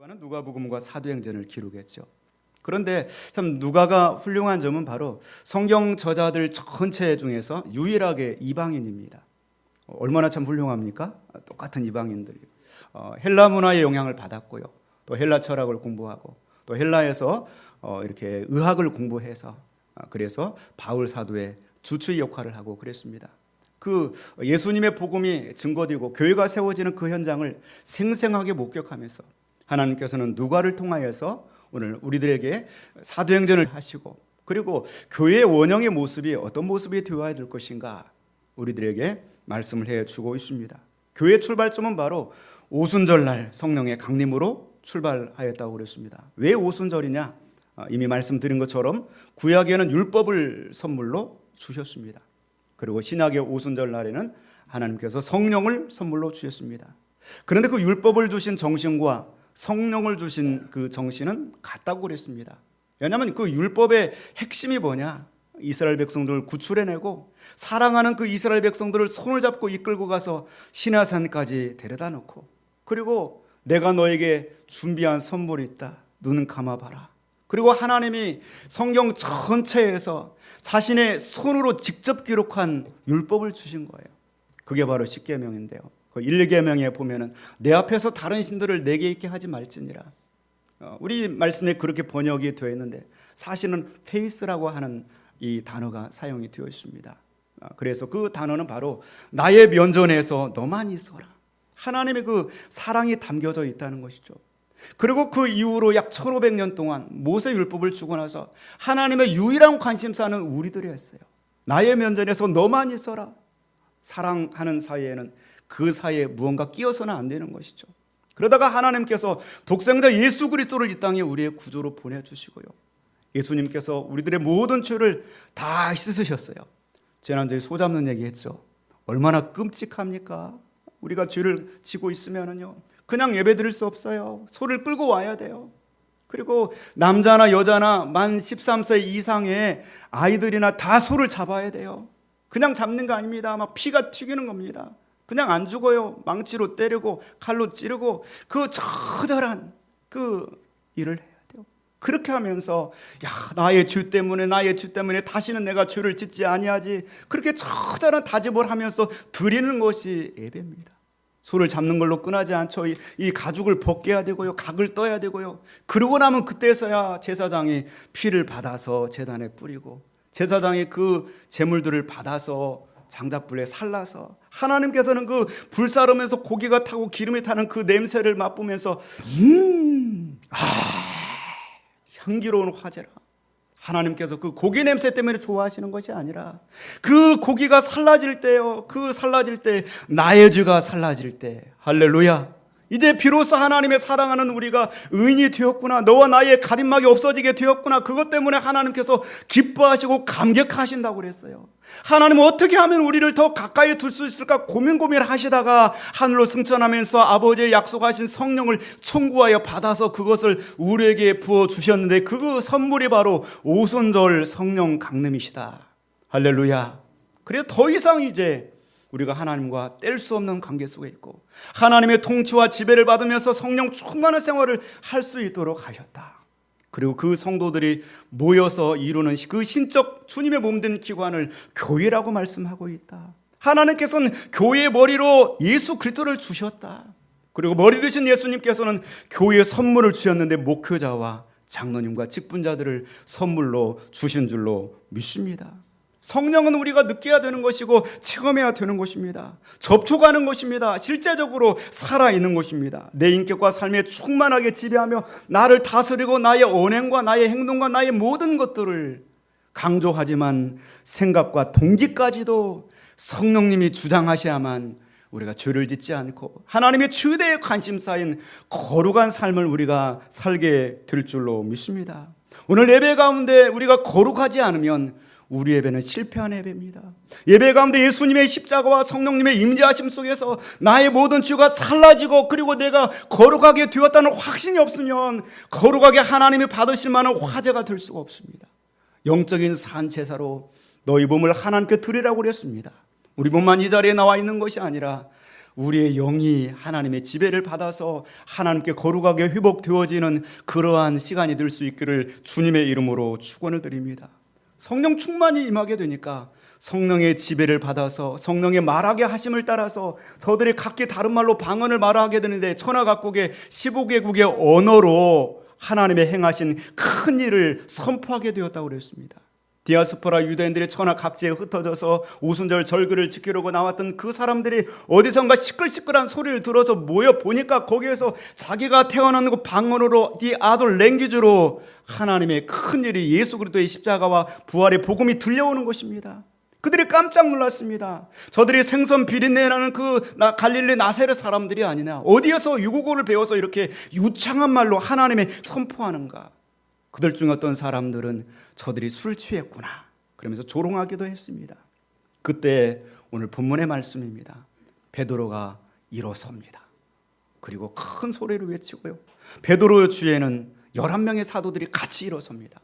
누가는 누가복음과 사도행전을 기록했죠. 그런데 참 누가가 훌륭한 점은 바로 성경 저자들 전체 중에서 유일하게 이방인입니다. 얼마나 참 훌륭합니까? 똑같은 이방인들이 헬라 문화의 영향을 받았고요. 또 헬라 철학을 공부하고 또 헬라에서 이렇게 의학을 공부해서 그래서 바울 사도의 주치의 역할을 하고 그랬습니다. 그 예수님의 복음이 증거되고 교회가 세워지는 그 현장을 생생하게 목격하면서 하나님께서는 누가를 통하여서 오늘 우리들에게 사도행전을 하시고 그리고 교회의 원형의 모습이 어떤 모습이 되어야 될 것인가 우리들에게 말씀을 해주고 있습니다. 교회의 출발점은 바로 오순절날 성령의 강림으로 출발하였다고 그랬습니다. 왜 오순절이냐? 이미 말씀드린 것처럼 구약에는 율법을 선물로 주셨습니다. 그리고 신약의 오순절 날에는 하나님께서 성령을 선물로 주셨습니다. 그런데 그 율법을 주신 정신과 성령을 주신 그 정신은 같다고 그랬습니다. 왜냐하면 그 율법의 핵심이 뭐냐? 이스라엘 백성들을 구출해내고 사랑하는 그 이스라엘 백성들을 손을 잡고 이끌고 가서 시내산까지 데려다 놓고 그리고 내가 너에게 준비한 선물이 있다. 눈은 감아봐라. 그리고 하나님이 성경 전체에서 자신의 손으로 직접 기록한 율법을 주신 거예요. 그게 바로 십계명인데요. 그 1계명에 보면은 내 앞에서 다른 신들을 내게 있게 하지 말지니라. 우리 말씀에 그렇게 번역이 되어 있는데 사실은 페이스라고 하는 이 단어가 사용이 되어 있습니다. 그래서 그 단어는 바로 나의 면전에서 너만 있어라. 하나님의 그 사랑이 담겨져 있다는 것이죠. 그리고 그 이후로 약 1500년 동안 모세 율법을 주고 나서 하나님의 유일한 관심사는 우리들이었어요. 나의 면전에서 너만 있어라. 사랑하는 사이에는 그 사이에 무언가 끼어서는 안 되는 것이죠. 그러다가 하나님께서 독생자 예수 그리스도를 이 땅에 우리의 구조로 보내주시고요. 예수님께서 우리들의 모든 죄를 다 씻으셨어요. 지난주에 소 잡는 얘기했죠. 얼마나 끔찍합니까? 우리가 죄를 지고 있으면은요. 그냥 예배드릴 수 없어요. 소를 끌고 와야 돼요. 그리고 남자나 여자나 만 13세 이상의 아이들이나 다 소를 잡아야 돼요. 그냥 잡는 거 아닙니다. 막 피가 튀기는 겁니다. 그냥 안 죽어요. 망치로 때리고 칼로 찌르고 그 처절한 그 일을 해야 돼요. 그렇게 하면서 나의 죄 때문에 다시는 내가 죄를 짓지 아니하지. 그렇게 처절한 다짐을 하면서 드리는 것이 예배입니다. 소를 잡는 걸로 끝나지 않죠. 이 가죽을 벗겨야 되고요. 각을 떠야 되고요. 그러고 나면 그때서야 제사장이 피를 받아서 제단에 뿌리고 제사장이 그 제물들을 받아서 장작불에 살라서 하나님께서는 그 불사르면서 고기가 타고 기름이 타는 그 냄새를 맛보면서 향기로운 화제라. 하나님께서 그 고기 냄새 때문에 좋아하시는 것이 아니라 그 고기가 살라질 때요. 그 살라질 때 나의 죄가 살라질 때 할렐루야. 이제 비로소 하나님의 사랑하는 우리가 의인이 되었구나. 너와 나의 가림막이 없어지게 되었구나. 그것 때문에 하나님께서 기뻐하시고 감격하신다고 그랬어요. 하나님은 어떻게 하면 우리를 더 가까이 둘 수 있을까 고민하시다가 하늘로 승천하면서 아버지의 약속하신 성령을 청구하여 받아서 그것을 우리에게 부어주셨는데 그 선물이 바로 오순절 성령 강림이시다. 할렐루야. 그래서 더 이상 이제 우리가 하나님과 뗄 수 없는 관계 속에 있고 하나님의 통치와 지배를 받으면서 성령 충만한 생활을 할 수 있도록 하셨다. 그리고 그 성도들이 모여서 이루는 그 신적 주님의 몸된 기관을 교회라고 말씀하고 있다. 하나님께서는 교회의 머리로 예수 그리스도를 주셨다. 그리고 머리 되신 예수님께서는 교회에 선물을 주셨는데 목회자와 장로님과 직분자들을 선물로 주신 줄로 믿습니다. 성령은 우리가 느껴야 되는 것이고 체험해야 되는 것입니다. 접촉하는 것입니다. 실제적으로 살아있는 것입니다. 내 인격과 삶에 충만하게 지배하며 나를 다스리고 나의 언행과 나의 행동과 나의 모든 것들을 강조하지만 생각과 동기까지도 성령님이 주장하셔야만 우리가 죄를 짓지 않고 하나님의 최대의 관심사인 거룩한 삶을 우리가 살게 될 줄로 믿습니다. 오늘 예배 가운데 우리가 거룩하지 않으면 우리 예배는 실패한 예배입니다. 예배 가운데 예수님의 십자가와 성령님의 임재하심 속에서 나의 모든 죄가 살라지고 그리고 내가 거룩하게 되었다는 확신이 없으면 거룩하게 하나님이 받으실 만한 화제가 될 수가 없습니다. 영적인 산 제사로 너희 몸을 하나님께 드리라고 그랬습니다. 우리 몸만 이 자리에 나와 있는 것이 아니라 우리의 영이 하나님의 지배를 받아서 하나님께 거룩하게 회복되어지는 그러한 시간이 될 수 있기를 주님의 이름으로 축원을 드립니다. 성령 충만이 임하게 되니까 성령의 지배를 받아서 성령의 말하게 하심을 따라서 저들이 각기 다른 말로 방언을 말하게 되는데 천하각국의 15개국의 언어로 하나님의 행하신 큰 일을 선포하게 되었다고 그랬습니다. 디아스포라 유대인들이 천하 각지에 흩어져서 오순절 절기를 지키려고 나왔던 그 사람들이 어디선가 시끌시끌한 소리를 들어서 모여 보니까 거기에서 자기가 태어난 그 방언으로 이 아돌 랭귀지로 하나님의 큰 일이 예수 그리스도의 십자가와 부활의 복음이 들려오는 것입니다. 그들이 깜짝 놀랐습니다. 저들이 생선 비린내라는 그 갈릴리 나사렛 사람들이 아니냐, 어디에서 유국어를 배워서 이렇게 유창한 말로 하나님의 선포하는가. 그들 중 어떤 사람들은 저들이 술 취했구나 그러면서 조롱하기도 했습니다. 그때 오늘 본문의 말씀입니다. 베드로가 일어섭니다. 그리고 큰 소리를 외치고요, 베드로의 주에는 11명의 사도들이 같이 일어섭니다.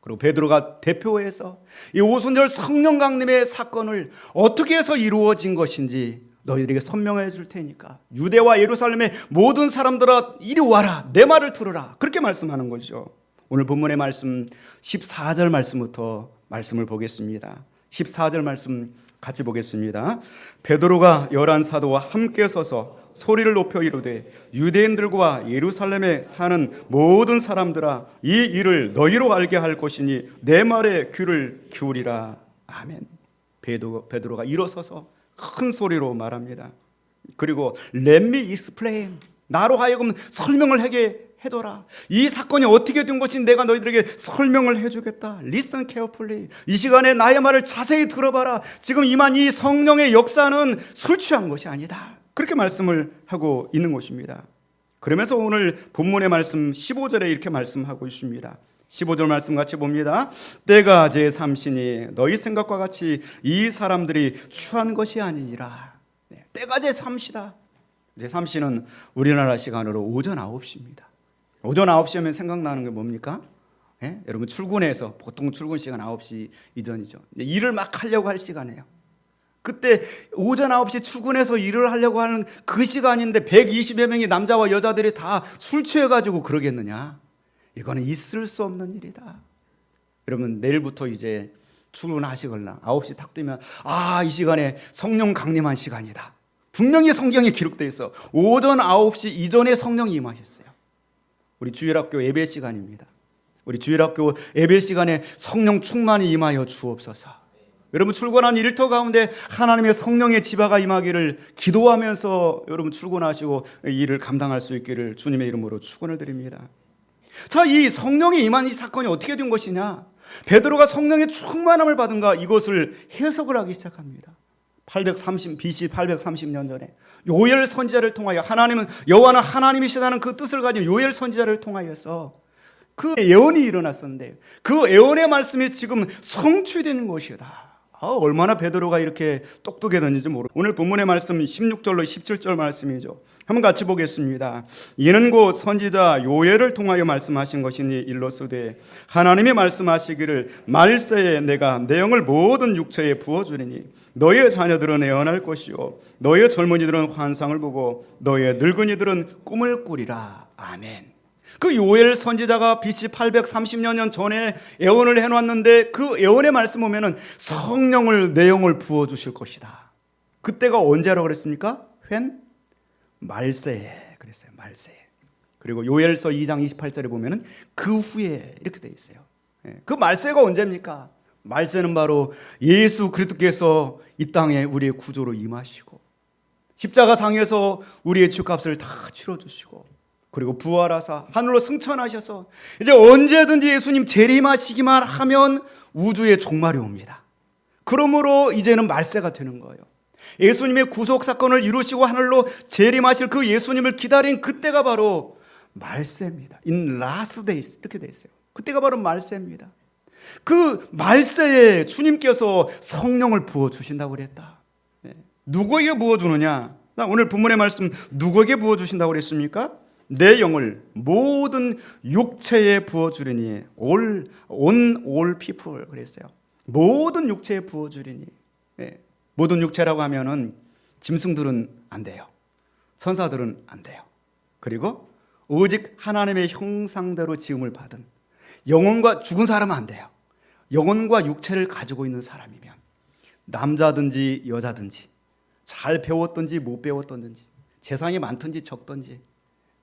그리고 베드로가 대표해서 이 오순절 성령 강림의 사건을 어떻게 해서 이루어진 것인지 너희들에게 설명해 줄 테니까 유대와 예루살렘의 모든 사람들아 이리 와라, 내 말을 들으라, 그렇게 말씀하는 거죠. 오늘 본문의 말씀 14절 말씀부터 말씀을 보겠습니다. 14절 말씀 같이 보겠습니다. 베드로가 11사도와 함께 서서 소리를 높여 이르되 유대인들과 예루살렘에 사는 모든 사람들아 이 일을 너희로 알게 할 것이니 내 말에 귀를 기울이라. 아멘. 베드로가 일어서서 큰 소리로 말합니다. 그리고 Let me explain, 나로 하여금 설명을 하게 해둬라. 이 사건이 어떻게 된 것인지 내가 너희들에게 설명을 해주겠다. Listen carefully. 이 시간에 나의 말을 자세히 들어봐라. 지금 임한 이 성령의 역사는 술 취한 것이 아니다. 그렇게 말씀을 하고 있는 것입니다. 그러면서 오늘 본문의 말씀 15절에 이렇게 말씀하고 있습니다. 15절 말씀 같이 봅니다. 때가 제3시니 너희 생각과 같이 이 사람들이 취한 것이 아니니라. 때가 제3시다. 제3시는 우리나라 시간으로 오전 9시입니다. 오전 9시 하면 생각나는 게 뭡니까? 예? 여러분 출근해서 보통 출근 시간 9시 이전이죠. 일을 막 하려고 할 시간이에요. 그때 오전 9시 출근해서 일을 하려고 하는 그 시간인데 120여 명의 남자와 여자들이 다 술 취해가지고 그러겠느냐? 이거는 있을 수 없는 일이다. 여러분 내일부터 이제 출근하시거나 9시 딱 되면 이 시간에 성령 강림한 시간이다. 분명히 성경에 기록되어 있어. 오전 9시 이전에 성령이 임하셨어요. 우리 주일학교 예배 시간입니다. 우리 주일학교 예배 시간에 성령 충만히 임하여 주옵소서. 여러분 출근한 일터 가운데 하나님의 성령의 지바가 임하기를 기도하면서 여러분 출근하시고 일을 감당할 수 있기를 주님의 이름으로 축원을 드립니다. 자, 이 성령이 임한 이 사건이 어떻게 된 것이냐? 베드로가 성령의 충만함을 받은가, 이것을 해석을 하기 시작합니다. BC 830년 전에 요엘 선지자를 통하여 하나님은 여호와는 하나님이시다는 그 뜻을 가진 요엘 선지자를 통하여서 그 예언이 일어났었는데 그 예언의 말씀이 지금 성취되는 것이다. 얼마나 베드로가 이렇게 똑똑해졌는지 모르. 오늘 본문의 말씀 16절로 17절 말씀이죠. 한번 같이 보겠습니다. 이는 곧 선지자 요엘을 통하여 말씀하신 것이니 일러스되 하나님이 말씀하시기를 말세에 내가 내 영을 모든 육체에 부어주리니 너희의 자녀들은 애언할 것이요 너희의 젊은이들은 환상을 보고 너희의 늙은이들은 꿈을 꾸리라. 아멘. 그 요엘 선지자가 BC 830년 전에 예언을 해놨는데 그 예언의 말씀 보면은 성령을 내 영을 부어주실 것이다. 그때가 언제라고 그랬습니까? 말세에 그랬어요. 말세에. 그리고 요엘서 2장 28절에 보면은 그 후에 이렇게 돼 있어요. 그 말세가 언제입니까? 말세는 바로 예수 그리스도께서 이 땅에 우리의 구조로 임하시고 십자가 상에서 우리의 죄값을 다 치러주시고 그리고 부활하사 하늘로 승천하셔서 이제 언제든지 예수님 재림하시기만 하면 우주의 종말이 옵니다. 그러므로 이제는 말세가 되는 거예요. 예수님의 구속 사건을 이루시고 하늘로 재림하실 그 예수님을 기다린 그때가 바로 말세입니다. In last days 이렇게 돼 있어요. 그때가 바로 말세입니다. 그 말세에 주님께서 성령을 부어주신다고 그랬다. 누구에게 부어주느냐? 오늘 본문의 말씀 누구에게 부어주신다고 그랬습니까? 내 영을 모든 육체에 부어주리니 all people 그랬어요. 모든 육체에 부어주리니. 모든 육체라고 하면은 짐승들은 안 돼요. 천사들은 안 돼요. 그리고 오직 하나님의 형상대로 지음을 받은 영혼과 죽은 사람은 안 돼요. 영혼과 육체를 가지고 있는 사람이면 남자든지 여자든지 잘 배웠든지 못 배웠든지 재산이 많든지 적든지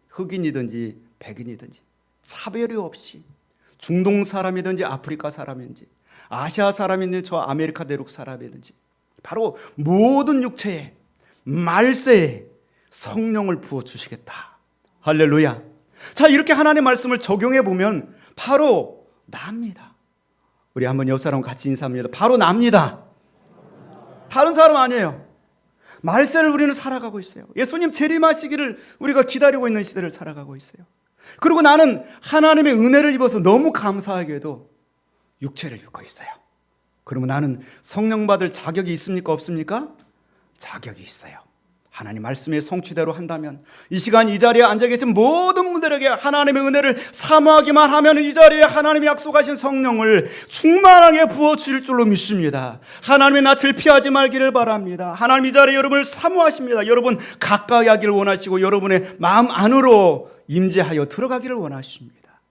흑인이든지 백인이든지 차별이 없이 중동 사람이든지 아프리카 사람이든지 아시아 사람이든지 저 아메리카 대륙 사람이든지 바로 모든 육체에 말세에 성령을 부어주시겠다. 할렐루야. 자, 이렇게 하나님의 말씀을 적용해 보면 바로 납니다. 우리 한번 옆 사람 같이 인사합니다. 바로 납니다. 다른 사람 아니에요. 말세를 우리는 살아가고 있어요. 예수님 재림하시기를 우리가 기다리고 있는 시대를 살아가고 있어요. 그리고 나는 하나님의 은혜를 입어서 너무 감사하게도 육체를 입고 있어요. 그러면 나는 성령 받을 자격이 있습니까? 없습니까? 자격이 있어요. 하나님 말씀의 성취대로 한다면 이 시간 이 자리에 앉아 계신 모든 분들에게 하나님의 은혜를 사모하기만 하면 이 자리에 하나님이 약속하신 성령을 충만하게 부어주실 줄로 믿습니다. 하나님의 낯을 피하지 말기를 바랍니다. 하나님 이 자리에 여러분을 사모하십니다. 여러분 가까이 하기를 원하시고 여러분의 마음 안으로 임재하여 들어가기를 원하십니다.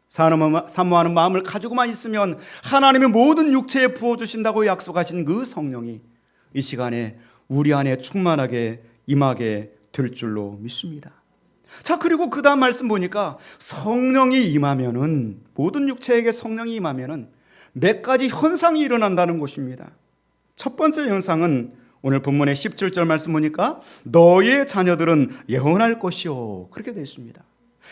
사모하는 마음을 가지고만 있으면 하나님의 모든 육체에 부어주신다고 약속하신 그 성령이 이 시간에 우리 안에 충만하게 임하게 될 줄로 믿습니다. 자, 그리고 그 다음 말씀 보니까 성령이 임하면은 모든 육체에게 성령이 임하면은 몇 가지 현상이 일어난다는 것입니다. 첫 번째 현상은 오늘 본문의 17절 말씀 보니까 너의 자녀들은 예언할 것이요 그렇게 되어 있습니다.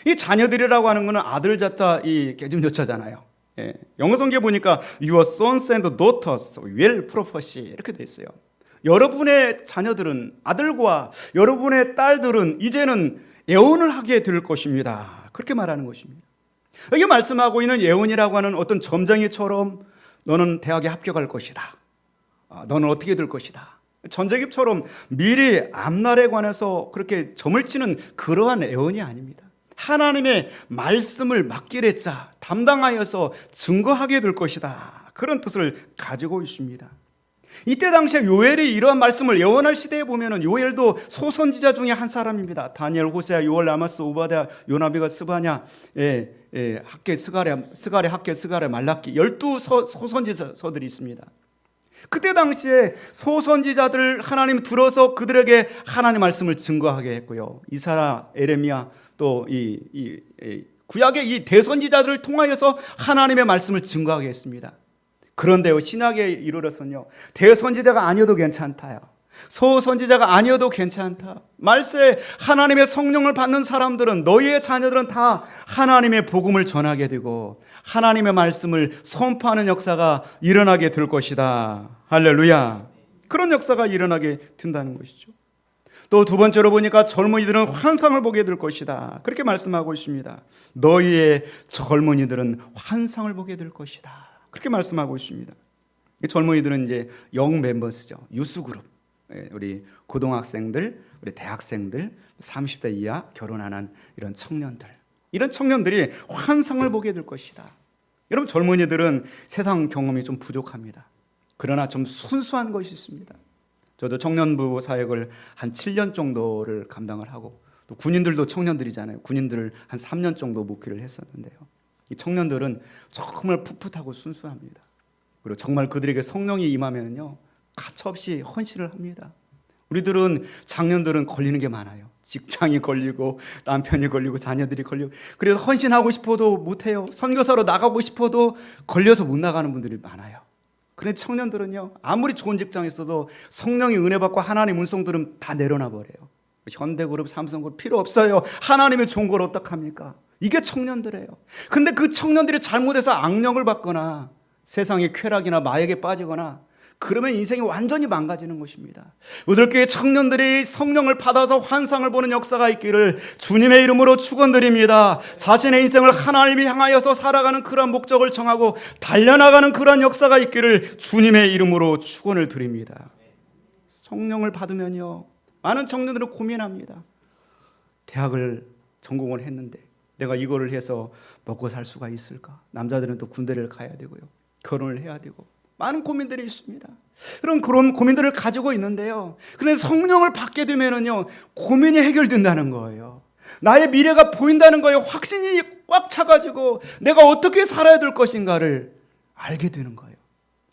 이 자녀들이라고 하는 것은 아들 자자 이 계집여자잖아요. 예, 영어 성경에 보니까 Your sons and daughters will prophesy 이렇게 되어 있어요. 여러분의 자녀들은 아들과 여러분의 딸들은 이제는 예언을 하게 될 것입니다. 그렇게 말하는 것입니다. 여기 말씀하고 있는 예언이라고 하는 어떤 점쟁이처럼 너는 대학에 합격할 것이다. 너는 어떻게 될 것이다. 전쟁입처럼 미리 앞날에 관해서 그렇게 점을 치는 그러한 예언이 아닙니다. 하나님의 말씀을 맡기래 자 담당하여서 증거하게 될 것이다. 그런 뜻을 가지고 있습니다. 이때 당시에 요엘이 이러한 말씀을 예언할 시대에 보면은 요엘도 소선지자 중에 한 사람입니다. 다니엘, 호세아, 요엘, 아모스, 오바댜, 요나비가, 스바냐, 학계, 스가랴, 학계, 스가랴, 말라기 12 소선지자서들이 있습니다. 그때 당시에 소선지자들 하나님 들어서 그들에게 하나님 말씀을 증거하게 했고요. 이사야, 에레미야 또 이 구약의 이 대선지자들을 통하여서 하나님의 말씀을 증거하게 했습니다. 그런데요, 신약에 이르러서는요, 대선지자가 아니어도 괜찮다요. 소선지자가 아니어도 괜찮다. 말세에 하나님의 성령을 받는 사람들은 너희의 자녀들은 다 하나님의 복음을 전하게 되고 하나님의 말씀을 선포하는 역사가 일어나게 될 것이다. 할렐루야. 그런 역사가 일어나게 된다는 것이죠. 또 두 번째로 보니까 젊은이들은 환상을 보게 될 것이다. 그렇게 말씀하고 있습니다. 너희의 젊은이들은 환상을 보게 될 것이다. 그렇게 말씀하고 있습니다. 젊은이들은 이제 영 멤버스죠. 유스그룹. 우리 고등학생들, 우리 대학생들, 30대 이하 결혼 안 한 이런 청년들. 이런 청년들이 환상을 보게 될 것이다. 여러분 젊은이들은 세상 경험이 좀 부족합니다. 그러나 좀 순수한 것이 있습니다. 저도 청년부 사역을 한 7년 정도를 감당을 하고 또 군인들도 청년들이잖아요. 군인들을 한 3년 정도 목회를 했었는데요. 이 청년들은 정말 풋풋하고 순수합니다. 그리고 정말 그들에게 성령이 임하면요 가차없이 헌신을 합니다. 우리들은 장년들은 걸리는 게 많아요. 직장이 걸리고 남편이 걸리고 자녀들이 걸리고 그래서 헌신하고 싶어도 못해요. 선교사로 나가고 싶어도 걸려서 못 나가는 분들이 많아요. 그런데 청년들은요 아무리 좋은 직장에 있어도 성령의 은혜 받고 하나님의 음성 들으면 다 내려놔 버려요. 현대그룹, 삼성그룹 필요 없어요. 하나님의 좋은 걸 어떡합니까? 이게 청년들이에요. 근데 그 청년들이 잘못해서 악령을 받거나 세상의 쾌락이나 마약에 빠지거나 그러면 인생이 완전히 망가지는 것입니다. 우리들교회 청년들이 성령을 받아서 환상을 보는 역사가 있기를 주님의 이름으로 축원드립니다. 자신의 인생을 하나님이 향하여서 살아가는 그런 목적을 정하고 달려나가는 그런 역사가 있기를 주님의 이름으로 축원을 드립니다. 성령을 받으면요 많은 청년들은 고민합니다. 대학을 전공을 했는데 내가 이거를 해서 먹고 살 수가 있을까? 남자들은 또 군대를 가야 되고요. 결혼을 해야 되고 많은 고민들이 있습니다. 그런 고민들을 가지고 있는데요. 그런데 성령을 받게 되면은요, 고민이 해결된다는 거예요. 나의 미래가 보인다는 거예요. 확신이 꽉 차가지고 내가 어떻게 살아야 될 것인가를 알게 되는 거예요.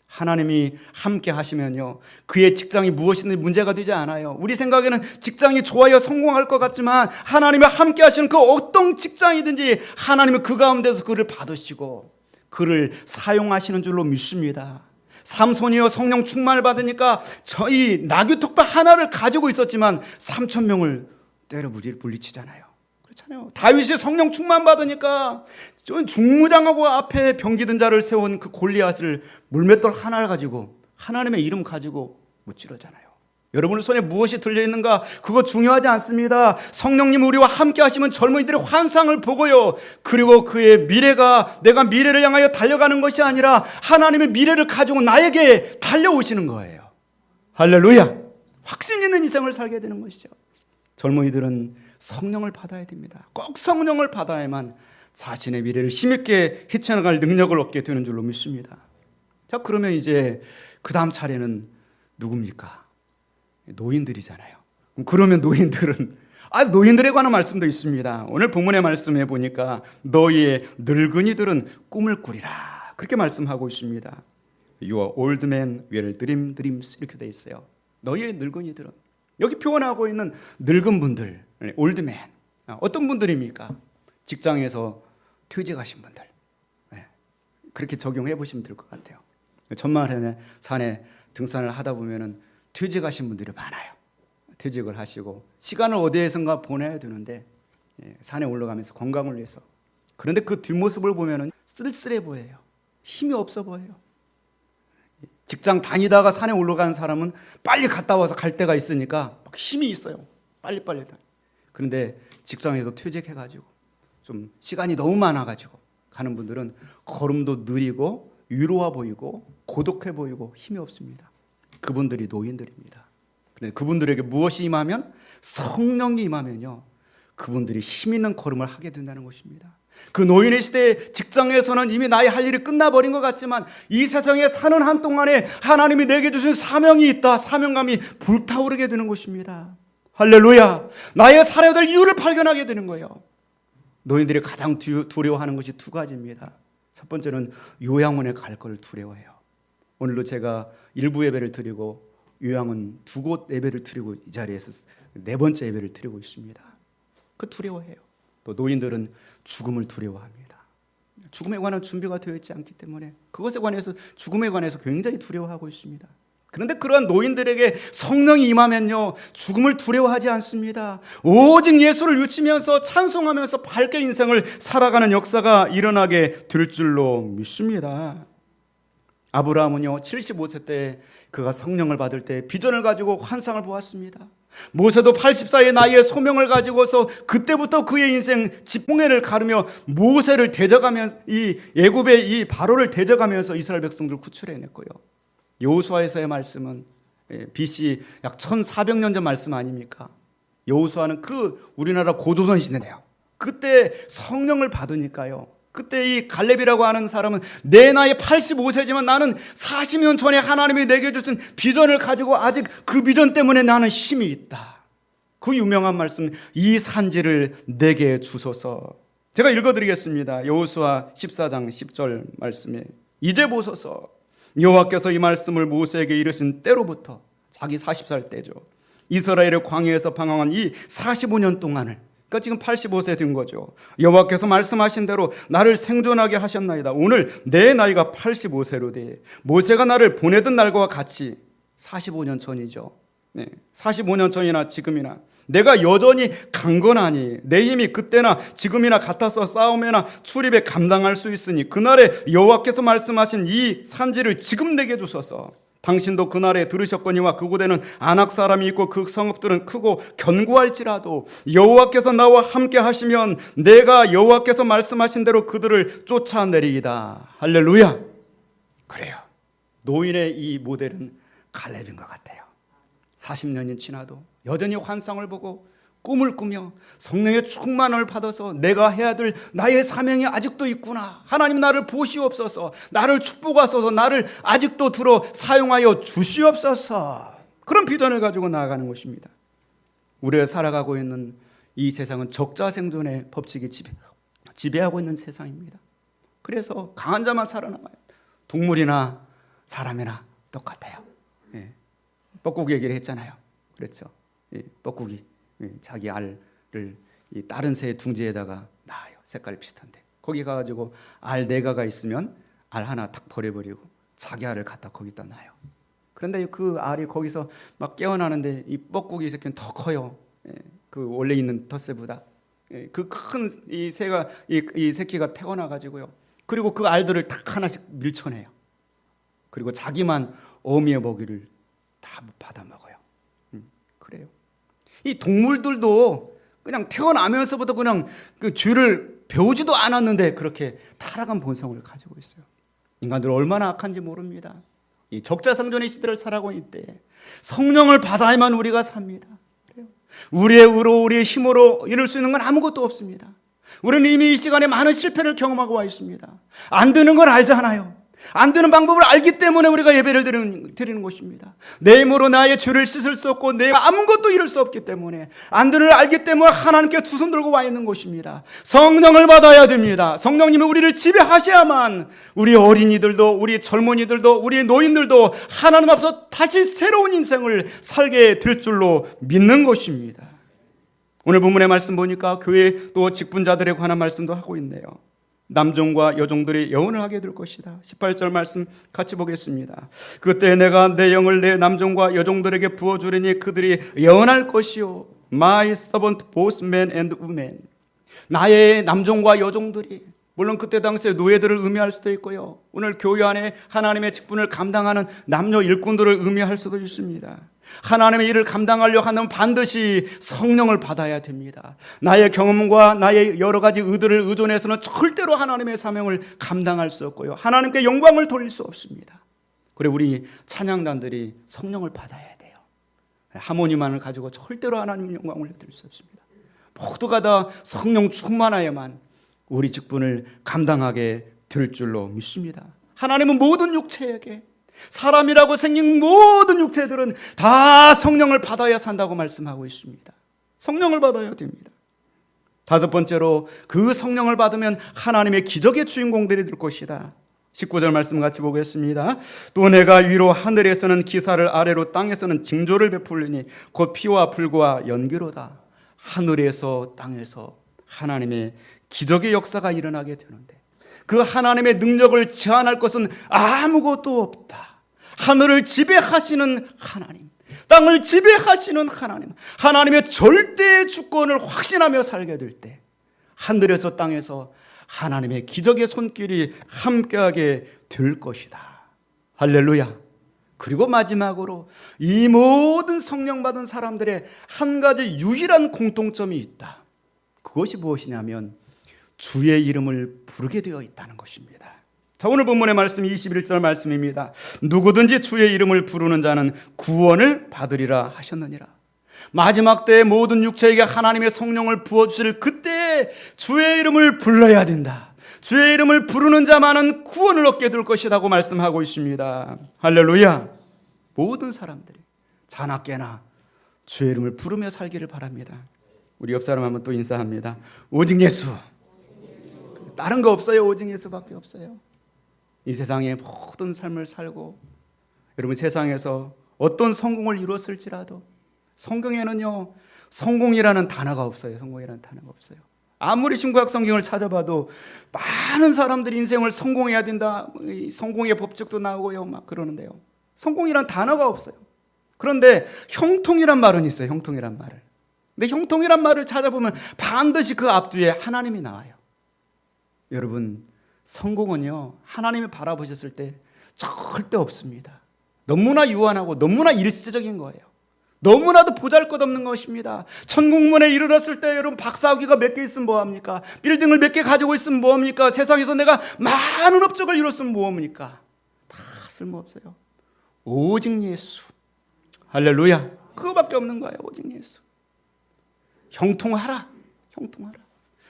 하나님이 함께 하시면요, 그의 직장이 무엇이든 문제가 되지 않아요. 우리 생각에는 직장이 좋아야 성공할 것 같지만 하나님이 함께 하시는 그 어떤 직장이든지 하나님은 그 가운데서 그를 받으시고 그를 사용하시는 줄로 믿습니다. 삼손이요, 성령 충만을 받으니까 저희 나귀톱밥 하나를 가지고 있었지만 3,000명을 때려 물리치잖아요. 그렇잖아요. 다윗이 성령 충만 받으니까 중무장하고 앞에 병기든 자를 세운 그 골리앗을 물맷돌 하나를 가지고 하나님의 이름 가지고 무찌르잖아요. 여러분의 손에 무엇이 들려있는가 그거 중요하지 않습니다. 성령님 우리와 함께 하시면 젊은이들의 환상을 보고요, 그리고 그의 미래가 내가 미래를 향하여 달려가는 것이 아니라 하나님의 미래를 가지고 나에게 달려오시는 거예요. 할렐루야. 확신 있는 인생을 살게 되는 것이죠. 젊은이들은 성령을 받아야 됩니다. 꼭 성령을 받아야만 자신의 미래를 힘있게 헤쳐나갈 능력을 얻게 되는 줄로 믿습니다. 자, 그러면 이제 그 다음 차례는 누굽니까? 노인들이잖아요. 그러면 노인들은 노인들에 관한 말씀도 있습니다. 오늘 본문의 말씀에 보니까 너희의 늙은이들은 꿈을 꾸리라 그렇게 말씀하고 있습니다. Your old men will dream dreams 이렇게 돼 있어요. 너희의 늙은이들은, 여기 표현하고 있는 늙은 분들, 올드맨, 어떤 분들입니까? 직장에서 퇴직하신 분들. 그렇게 적용해 보시면 될 것 같아요. 천만산에 등산을 하다 보면은 퇴직하신 분들이 많아요. 퇴직을 하시고 시간을 어디에선가 보내야 되는데 산에 올라가면서 건강을 위해서. 그런데 그 뒷모습을 보면은 쓸쓸해 보여요. 힘이 없어 보여요. 직장 다니다가 산에 올라가는 사람은 빨리 갔다 와서 갈 데가 있으니까 막 힘이 있어요. 빨리빨리. 그런데 직장에서 퇴직해가지고 좀 시간이 너무 많아가지고 가는 분들은 걸음도 느리고 위로와 보이고 고독해 보이고 힘이 없습니다. 그분들이 노인들입니다. 그런데 그분들에게 무엇이 임하면, 성령이 임하면요, 그분들이 힘 있는 걸음을 하게 된다는 것입니다. 그 노인의 시대에 직장에서는 이미 나의 할 일이 끝나버린 것 같지만 이 세상에 사는 한동안에 하나님이 내게 주신 사명이 있다. 사명감이 불타오르게 되는 것입니다. 할렐루야. 나의 살아야 될 이유를 발견하게 되는 거예요. 노인들이 가장 두려워하는 것이 두 가지입니다. 첫 번째는 요양원에 갈 걸 두려워해요. 오늘도 제가 일부 예배를 드리고 요양원 두 곳 예배를 드리고 이 자리에서 네 번째 예배를 드리고 있습니다. 그 두려워해요. 또 노인들은 죽음을 두려워합니다. 죽음에 관한 준비가 되어 있지 않기 때문에 그것에 관해서, 죽음에 관해서 굉장히 두려워하고 있습니다. 그런데 그러한 노인들에게 성령이 임하면요, 죽음을 두려워하지 않습니다. 오직 예수를 외치면서 찬송하면서 밝게 인생을 살아가는 역사가 일어나게 될 줄로 믿습니다. 아브라함은요, 75세 때 그가 성령을 받을 때 비전을 가지고 환상을 보았습니다. 모세도 84의 나이에 소명을 가지고서 그때부터 그의 인생 지붕해를 가르며 모세를 대적하면서 이 애굽의 이 바로를 대적하면서 이스라엘 백성들을 구출해냈고요. 여호수아에서의 말씀은 BC 약 1400년 전 말씀 아닙니까? 여호수아는 그 우리나라 고조선 시대네요. 그때 성령을 받으니까요, 그때 이 갈렙이라고 하는 사람은 내 나이 85세지만 나는 40년 전에 하나님이 내게 주신 비전을 가지고 아직 그 비전 때문에 나는 힘이 있다. 그 유명한 말씀, 이 산지를 내게 주소서. 제가 읽어드리겠습니다. 여호수아 14장 10절 말씀에, 이제 보소서 여호와께서 이 말씀을 모세에게 이르신 때로부터, 자기 40살 때죠, 이스라엘의 광야에서 방황한 이 45년 동안을, 그러니까 지금 85세 된 거죠. 여호와께서 말씀하신 대로 나를 생존하게 하셨나이다. 오늘 내 나이가 85세로 돼 모세가 나를 보내던 날과 같이 45년 전이죠. 45년 전이나 지금이나 내가 여전히 강건하니 내 힘이 그때나 지금이나 같아서 싸움에나 출입에 감당할 수 있으니 그날에 여호와께서 말씀하신 이 산지를 지금 내게 주소서. 당신도 그날에 들으셨거니와 그곳에는 아낙 사람이 있고 그 성읍들은 크고 견고할지라도 여호와께서 나와 함께 하시면 내가 여호와께서 말씀하신 대로 그들을 쫓아내리이다. 할렐루야. 그래요. 노인의 이 모델은 갈렙인 것 같아요. 40년이 지나도 여전히 환상을 보고 꿈을 꾸며 성령의 충만을 받아서 내가 해야 될 나의 사명이 아직도 있구나. 하나님 나를 보시옵소서. 나를 축복하소서. 나를 아직도 들어 사용하여 주시옵소서. 그런 비전을 가지고 나아가는 것입니다. 우리가 살아가고 있는 이 세상은 적자생존의 법칙이 지배하고 있는 세상입니다. 그래서 강한 자만 살아남아요. 동물이나 사람이나 똑같아요. 예. 뻐꾸기 얘기를 했잖아요. 그렇죠. 예. 뻐꾸기 자기 알을 이 다른 새의 둥지에다가 낳아요. 색깔이 비슷한데 거기 가가지고 알 4가가 있으면 알 하나 탁 버려버리고 자기 알을 갖다 거기다 놔요. 그런데 그 알이 거기서 막 깨어나는데 이 뻐꾸기 새끼는 더 커요. 예. 그 원래 있는 텃새보다. 예. 그 큰 이 새가 이 새끼가 태어나가지고요. 그리고 그 알들을 탁 하나씩 밀쳐내요. 그리고 자기만 어미의 먹이를 다 받아 먹어요. 그래요. 이 동물들도 그냥 태어나면서부터 그냥 그 죄를 배우지도 않았는데 그렇게 타락한 본성을 가지고 있어요. 인간들 얼마나 악한지 모릅니다. 이 적자생존의 시대를 살아가고 있을 때 성령을 받아야만 우리가 삽니다. 그래요. 우리의 의로 우리의 힘으로 이룰 수 있는 건 아무것도 없습니다. 우리는 이미 이 시간에 많은 실패를 경험하고 와 있습니다. 안 되는 걸 알잖아요. 안 되는 방법을 알기 때문에 우리가 예배를 드리는 것입니다. 내 힘으로 나의 죄를 씻을 수 없고 내가 아무것도 이룰 수 없기 때문에 안 되는 걸 알기 때문에 하나님께 두 손 들고 와 있는 것입니다. 성령을 받아야 됩니다. 성령님이 우리를 지배하셔야만 우리 어린이들도 우리 젊은이들도 우리 노인들도 하나님 앞에서 다시 새로운 인생을 살게 될 줄로 믿는 것입니다. 오늘 본문의 말씀 보니까 교회 또 직분자들에 관한 말씀도 하고 있네요. 남종과 여종들이 예언을 하게 될 것이다. 18절 말씀 같이 보겠습니다. 그때 내가 내 영을 내 남종과 여종들에게 부어주리니 그들이 예언할 것이요. My servant both men and women. 나의 남종과 여종들이, 물론 그때 당시에 노예들을 의미할 수도 있고요. 오늘 교회 안에 하나님의 직분을 감당하는 남녀 일꾼들을 의미할 수도 있습니다. 하나님의 일을 감당하려고 하면 반드시 성령을 받아야 됩니다. 나의 경험과 나의 여러 가지 의들을 의존해서는 절대로 하나님의 사명을 감당할 수 없고요. 하나님께 영광을 돌릴 수 없습니다. 그래 우리 찬양단들이 성령을 받아야 돼요. 하모니만을 가지고 절대로 하나님 영광을 드릴 수 없습니다. 모두가 다 성령 충만하여만 우리 직분을 감당하게 될 줄로 믿습니다. 하나님은 모든 육체에게 사람이라고 생긴 모든 육체들은 다 성령을 받아야 산다고 말씀하고 있습니다. 성령을 받아야 됩니다. 5번째로 그 성령을 받으면 하나님의 기적의 주인공들이 될 것이다. 19절 말씀 같이 보겠습니다. 또 내가 위로 하늘에서는 기사를 아래로 땅에서는 징조를 베풀리니 곧 피와 불과 연기로다. 하늘에서 땅에서 하나님의 기적의 역사가 일어나게 되는데 그 하나님의 능력을 제한할 것은 아무것도 없다. 하늘을 지배하시는 하나님, 땅을 지배하시는 하나님, 하나님의 절대 주권을 확신하며 살게 될 때 하늘에서 땅에서 하나님의 기적의 손길이 함께하게 될 것이다. 할렐루야. 그리고 마지막으로 이 모든 성령 받은 사람들의 한 가지 유일한 공통점이 있다. 그것이 무엇이냐면 주의 이름을 부르게 되어 있다는 것입니다. 자, 오늘 본문의 말씀 21절 말씀입니다. 누구든지 주의 이름을 부르는 자는 구원을 받으리라 하셨느니라. 마지막 때에 모든 육체에게 하나님의 성령을 부어주실 그때 주의 이름을 불러야 된다. 주의 이름을 부르는 자만은 구원을 얻게 될 것이라고 말씀하고 있습니다. 할렐루야. 모든 사람들이 자나깨나 주의 이름을 부르며 살기를 바랍니다. 우리 옆 사람 한번 또 인사합니다. 오직 예수. 다른 거 없어요. 오직 예수밖에 없어요. 이 세상의 모든 삶을 살고 여러분 세상에서 어떤 성공을 이뤘을지라도 성경에는요 성공이라는 단어가 없어요. 성공이라는 단어가 없어요. 아무리 신구약 성경을 찾아봐도 많은 사람들이 인생을 성공해야 된다. 성공의 법칙도 나오고요 막 그러는데요. 성공이라는 단어가 없어요. 그런데 형통이란 말은 있어요. 형통이란 말을. 근데 형통이란 말을 찾아보면 반드시 그 앞뒤에 하나님이 나와요. 여러분 성공은요 하나님이 바라보셨을 때 절대 없습니다. 너무나 유한하고 너무나 일시적인 거예요. 너무나도 보잘것없는 것입니다. 천국문에 이르렀을 때 여러분 박사학위가 몇 개 있으면 뭐합니까? 빌딩을 몇 개 가지고 있으면 뭐합니까? 세상에서 내가 많은 업적을 이뤘으면 뭐합니까? 다 쓸모없어요. 오직 예수. 할렐루야. 그거밖에 없는 거예요. 오직 예수. 형통하라. 형통하라.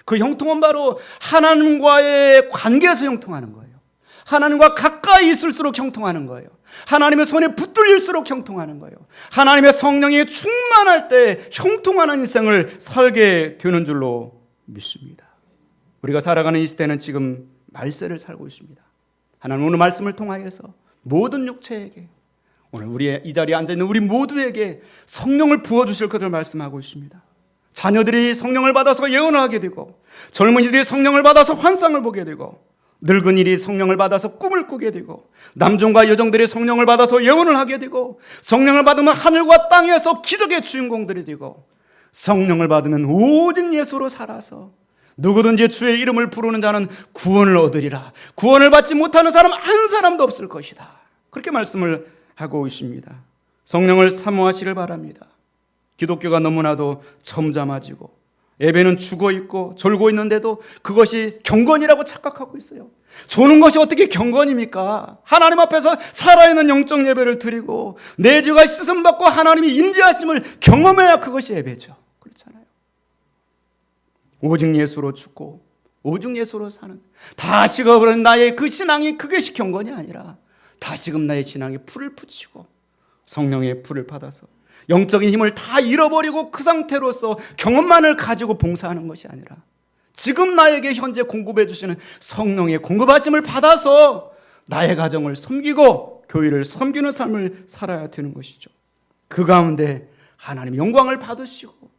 그 형통은 바로 하나님과의 관계에서 형통하는 거예요. 하나님과 가까이 있을수록 형통하는 거예요. 하나님의 손에 붙들릴수록 형통하는 거예요. 하나님의 성령이 충만할 때 형통하는 인생을 살게 되는 줄로 믿습니다. 우리가 살아가는 이 시대는 지금 말세를 살고 있습니다. 하나님 오늘 말씀을 통하여서 모든 육체에게, 오늘 우리 이 자리에 앉아있는 우리 모두에게 성령을 부어주실 것을 말씀하고 있습니다. 자녀들이 성령을 받아서 예언을 하게 되고, 젊은이들이 성령을 받아서 환상을 보게 되고, 늙은이들이 성령을 받아서 꿈을 꾸게 되고, 남종과 여종들이 성령을 받아서 예언을 하게 되고, 성령을 받으면 하늘과 땅에서 기적의 주인공들이 되고, 성령을 받으면 오직 예수로 살아서 누구든지 주의 이름을 부르는 자는 구원을 얻으리라. 구원을 받지 못하는 사람 한 사람도 없을 것이다. 그렇게 말씀을 하고 있습니다. 성령을 사모하시길 바랍니다. 기독교가 너무나도 점잖아지고 예배는 죽어있고 졸고 있는데도 그것이 경건이라고 착각하고 있어요. 조는 것이 어떻게 경건입니까? 하나님 앞에서 살아있는 영적 예배를 드리고 내 죄가 씻음받고 하나님이 임재하심을 경험해야 그것이 예배죠. 그렇잖아요. 오직 예수로 죽고 오직 예수로 사는, 다 식어버린 나의 그 신앙이 그것이 경건이 아니라 다시금 나의 신앙에 불을 붙이고 성령의 불을 받아서 영적인 힘을 다 잃어버리고 그 상태로서 경험만을 가지고 봉사하는 것이 아니라 지금 나에게 현재 공급해 주시는 성령의 공급하심을 받아서 나의 가정을 섬기고 교회를 섬기는 삶을 살아야 되는 것이죠. 그 가운데 하나님 영광을 받으시고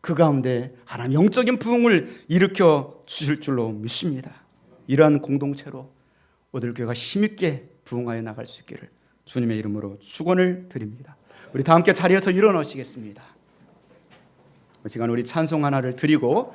그 가운데 하나님 영적인 부흥을 일으켜 주실 줄로 믿습니다. 이러한 공동체로 오들교회가 힘있게 부흥하여 나갈 수 있기를 주님의 이름으로 축원을 드립니다. 우리 다 함께 자리에서 일어나시겠습니다. 이 시간 우리 찬송 하나를 드리고